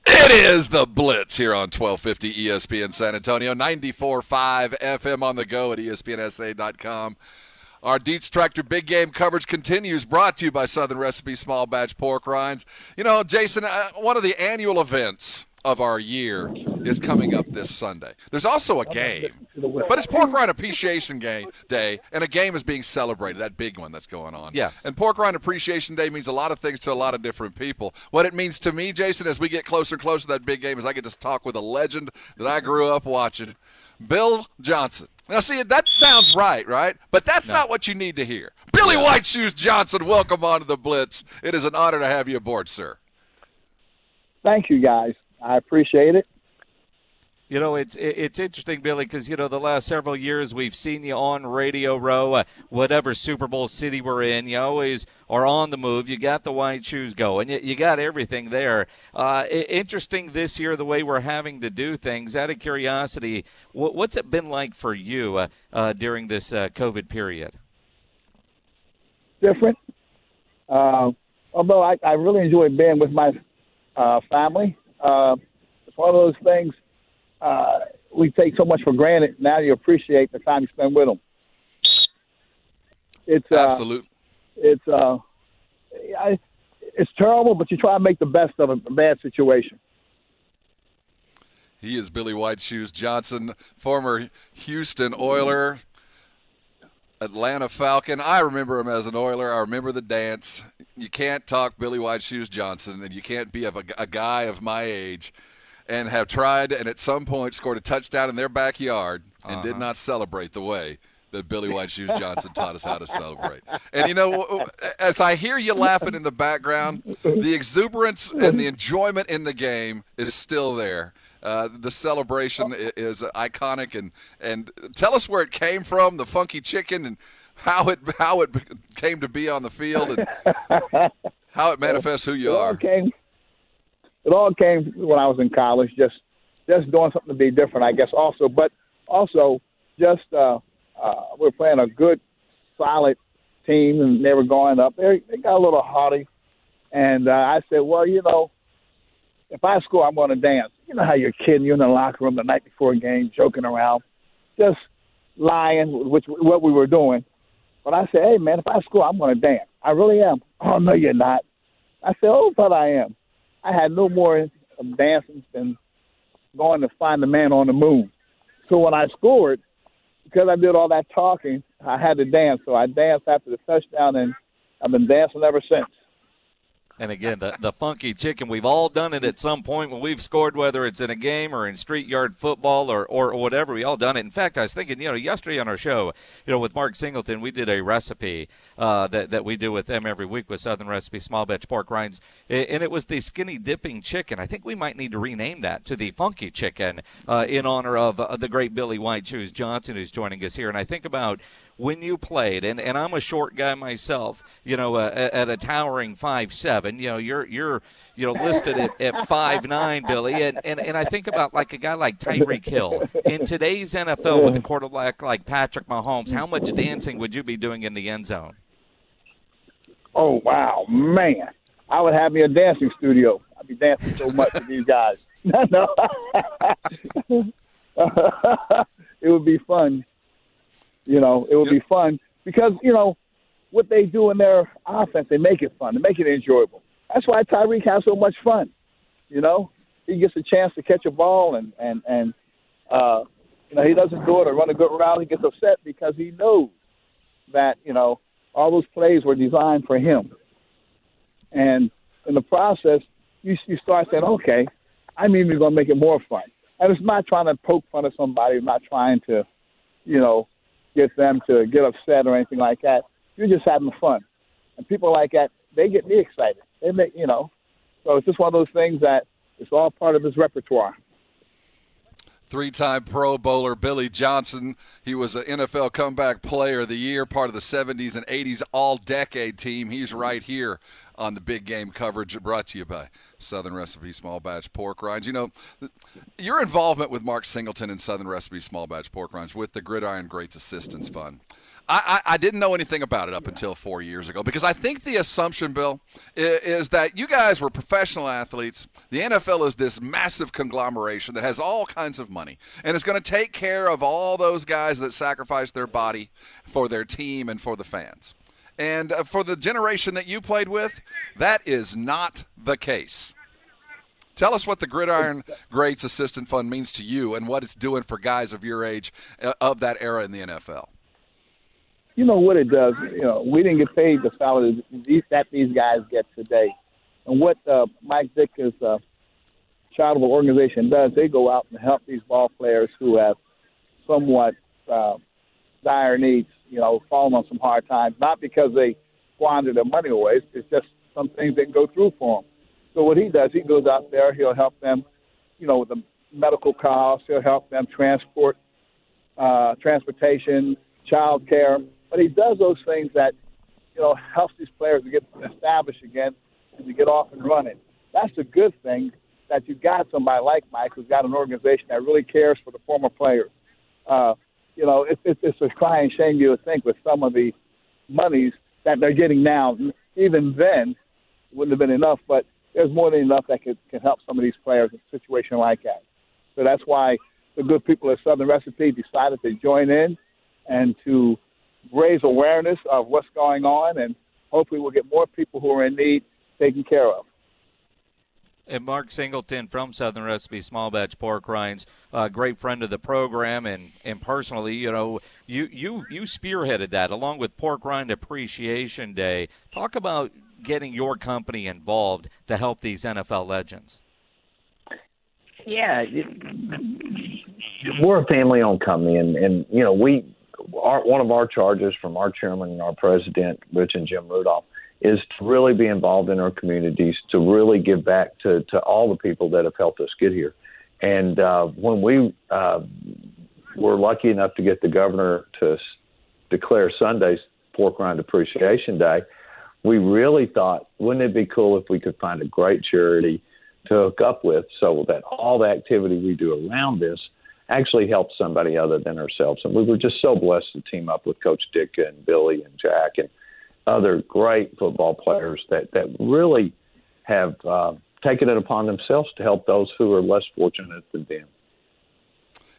It is the Blitz here on 1250 ESPN San Antonio, 94.5 FM on the go at ESPNSA.com. Our Dietz Tractor Big Game coverage continues, brought to you by Southern Recipe Small Batch Pork Rinds. You know, Jason, one of the annual events of our year is coming up this Sunday. There's also a game, but it's Pork Rind Appreciation Day, and a game is being celebrated, that big one that's going on. Yes. And Pork Rind Appreciation Day means a lot of things to a lot of different people. What it means to me, Jason, as we get closer and closer to that big game, is I get to talk with a legend that I grew up watching, Bill Johnson. Now, see, that sounds right? But that's not what you need to hear. Billy White Shoes Johnson, welcome onto the Blitz. It is an honor to have you aboard, sir. Thank you, guys. I appreciate it. You know, it's interesting, Billy, because, you know, the last several years we've seen you on Radio Row, whatever Super Bowl city we're in. You always are on the move. You got the white shoes going. You got everything there. Interesting this year, the way we're having to do things. Out of curiosity, what's it been like for you during this COVID period? Different. Although I really enjoy being with my family. It's one of those things we take so much for granted. Now you appreciate the time you spend with them. It's absolute. It's terrible, but you try to make the best of a bad situation. He is Billy White Shoes Johnson, former Houston Oiler, Atlanta Falcon. I remember him as an Oiler. I remember the dance. You can't talk Billy White Shoes Johnson, and you can't be a guy of my age and have tried and at some point scored a touchdown in their backyard and did not celebrate the way that Billy White Shoes Johnson taught us how to celebrate. And, you know, as I hear you laughing in the background, the exuberance and the enjoyment in the game is still there. The celebration is iconic. And tell us where it came from, the funky chicken, and how it came to be on the field and how it manifests who you are. It all came when I was in college, just doing something to be different, I guess, also. But also just we're playing a good, solid team, and they were going up. They got a little haughty. And I said, well, you know, if I score, I'm going to dance. You know how you're kidding. You're in the locker room the night before a game, joking around, just lying, what we were doing. But I said, hey, man, if I score, I'm going to dance. I really am. Oh, no, you're not. I said, oh, but I am. I had no more of dancing than going to find the man on the moon. So when I scored, because I did all that talking, I had to dance. So I danced after the touchdown, and I've been dancing ever since. And again, the funky chicken, we've all done it at some point when we've scored, whether it's in a game or in street yard football or whatever. We all done it. In fact, I was thinking, you know, yesterday on our show, you know, with Mark Singleton, we did a recipe that we do with them every week with Southern Recipe Small Batch Pork Rinds, and it was the skinny dipping chicken. I think we might need to rename that to the funky chicken in honor of the great Billy White Shoes Johnson, who's joining us here. And I think about when you played, and I'm a short guy myself, you know, at a towering 5'7", you know, you're listed at 5'9", Billy, and I think about like a guy like Tyreek Hill. In today's NFL with a quarterback like Patrick Mahomes, how much dancing would you be doing in the end zone? Oh, wow, man. I would have me a dancing studio. I'd be dancing so much with these guys. No. It would be fun. You know, it would be fun because, you know, what they do in their offense, they make it fun. They make it enjoyable. That's why Tyreek has so much fun. You know, he gets a chance to catch a ball and you know, he doesn't do it or run a good route. He gets upset because he knows that, you know, all those plays were designed for him. And in the process, you start saying, okay, I'm even going to make it more fun. And it's not trying to poke fun at somebody. It's not trying to, you know, get them to get upset or anything like that. You're just having fun. And people like that, they get me excited. They make, you know, so it's just one of those things that it's all part of his repertoire. Three-time Pro Bowler Billy Johnson. He was an NFL Comeback Player of the Year, part of the 70s and 80s All-Decade team. He's right here on the big game coverage brought to you by Southern Recipe Small Batch Pork Rinds. You know, your involvement with Mark Singleton and Southern Recipe Small Batch Pork Rinds with the Gridiron Greats Assistance Fund, I didn't know anything about it up until 4 years ago, because I think the assumption, Bill, is that you guys were professional athletes. The NFL is this massive conglomeration that has all kinds of money, and it's going to take care of all those guys that sacrifice their body for their team and for the fans. And for the generation that you played with, that is not the case. Tell us what the Gridiron Greats Assistant Fund means to you and what it's doing for guys of your age of that era in the NFL. You know what it does. You know, we didn't get paid the salary that these guys get today. And what Mike Ditka's charitable organization does, they go out and help these ball players who have somewhat dire needs, you know, falling on some hard times, not because they squander their money away. It's just some things that go through for them. So what he does, he goes out there, he'll help them, you know, with the medical costs, he'll help them transportation, child care. But he does those things that, you know, helps these players to get established again and to get off and running. That's a good thing, that you got somebody like Mike who's got an organization that really cares for the former players. You know, it's a crying shame, you would think, with some of the monies that they're getting now. Even then, it wouldn't have been enough, but there's more than enough that can help some of these players in a situation like that. So that's why the good people at Southern Recipe decided to join in and to raise awareness of what's going on, and hopefully we'll get more people who are in need taken care of. And Mark Singleton from Southern Recipe Small Batch Pork Rinds, a great friend of the program, and personally, you know, you spearheaded that along with Pork Rind Appreciation Day. Talk about getting your company involved to help these NFL legends. Yeah, we're a family-owned company, and you know, one of our charges from our chairman and our president, Rich and Jim Rudolph, is to really be involved in our communities, to really give back to all the people that have helped us get here. And when we were lucky enough to get the governor to declare Sunday's Pork Rind Appreciation Day, we really thought, wouldn't it be cool if we could find a great charity to hook up with so that all the activity we do around this actually helps somebody other than ourselves. And we were just so blessed to team up with Coach Dick and Billy and Jack and other great football players that really have taken it upon themselves to help those who are less fortunate than them.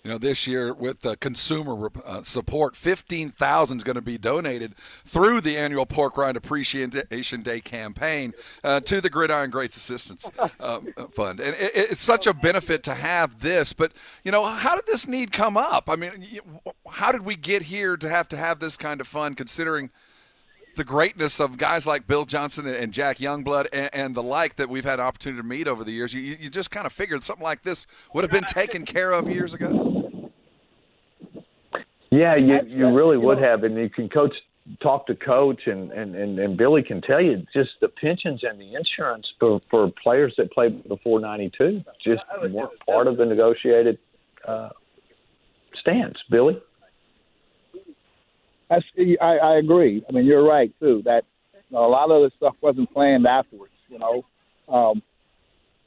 You know, this year with the consumer support, $15,000 is going to be donated through the annual Pork Rind Appreciation Day campaign to the Gridiron Greats Assistance Fund. And it's such a benefit to have this. But, you know, how did this need come up? I mean, how did we get here to have this kind of fund, considering the greatness of guys like Bill Johnson and Jack Youngblood and the like that we've had an opportunity to meet over the years? You just kind of figured something like this would have been taken care of years ago. Yeah, you really would have, and you can talk to Coach, and Billy can tell you just the pensions and the insurance for players that played before '92 just weren't part of the negotiated stance. Billy? I agree. I mean, you're right, too, that a lot of the stuff wasn't planned afterwards, you know.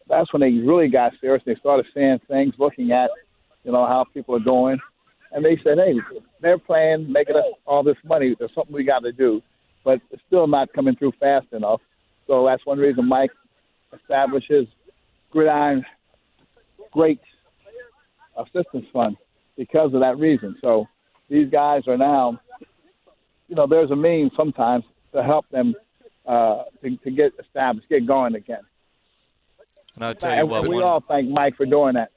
That's when they really got serious. They started saying things, looking at, you know, how people are doing. And they said, hey, they're playing, making us all this money. There's something we got to do. But it's still not coming through fast enough. So that's one reason Mike established his Gridiron Great Assistance Fund, because of that reason. So these guys are now, you know, there's a means sometimes to help them to get established, get going again. And I'll tell you what, we all thank Mike for doing that.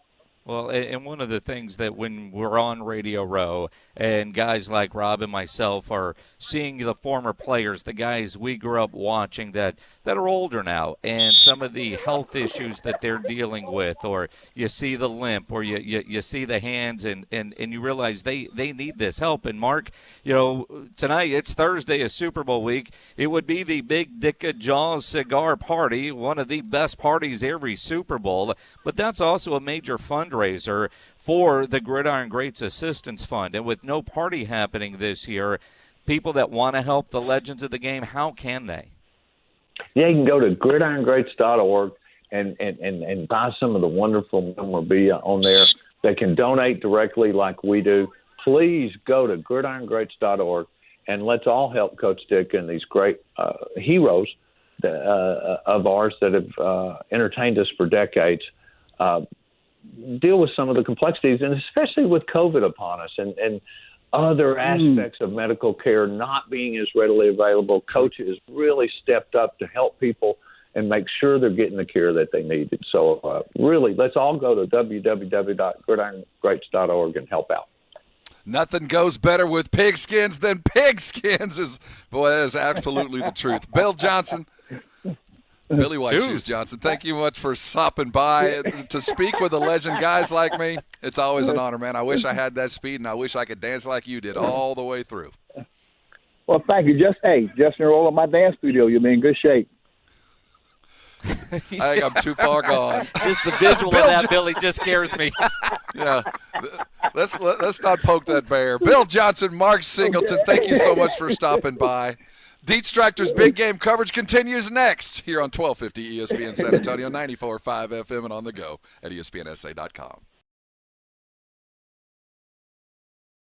Well, and one of the things that when we're on Radio Row and guys like Rob and myself are seeing the former players, the guys we grew up watching that are older now, and some of the health issues that they're dealing with, or you see the limp, or you see the hands, and you realize they need this help. And Mark, you know, tonight it's Thursday, a Super Bowl week. It would be the Big Dicka Jaws Cigar Party, one of the best parties every Super Bowl, but that's also a major fundraiser for the Gridiron Greats Assistance Fund. And with no party happening this year, people that want to help the legends of the game, how can they? Yeah, you can go to gridirongreats.org and buy some of the wonderful memorabilia on there. They can donate directly like we do. Please go to gridirongreats.org and let's all help Coach Dick and these great heroes of ours that have entertained us for decades deal with some of the complexities, and especially with COVID upon us and other aspects of medical care not being as readily available. Coach has really stepped up to help people and make sure they're getting the care that they need. And so really, let's all go to www.gridirongreats.org and help out. Nothing goes better with pigskins than pigskins. Boy, that is absolutely the truth. Bill Johnson, Billy White Shoes Johnson, thank you much for stopping by to speak with a legend. Guys like me, it's always an honor, man. I wish I had that speed, and I wish I could dance like you did all the way through. Well, thank you. Just enroll in my dance studio. You'll be in good shape. I think I'm too far gone. Just the visual of that, Billy, just scares me. Yeah, let's not poke that bear. Bill Johnson, Mark Singleton, thank you so much for stopping by. Dietz Tractor's Big Game coverage continues next here on 1250 ESPN San Antonio, 94.5 FM, and on the go at ESPNSA.com.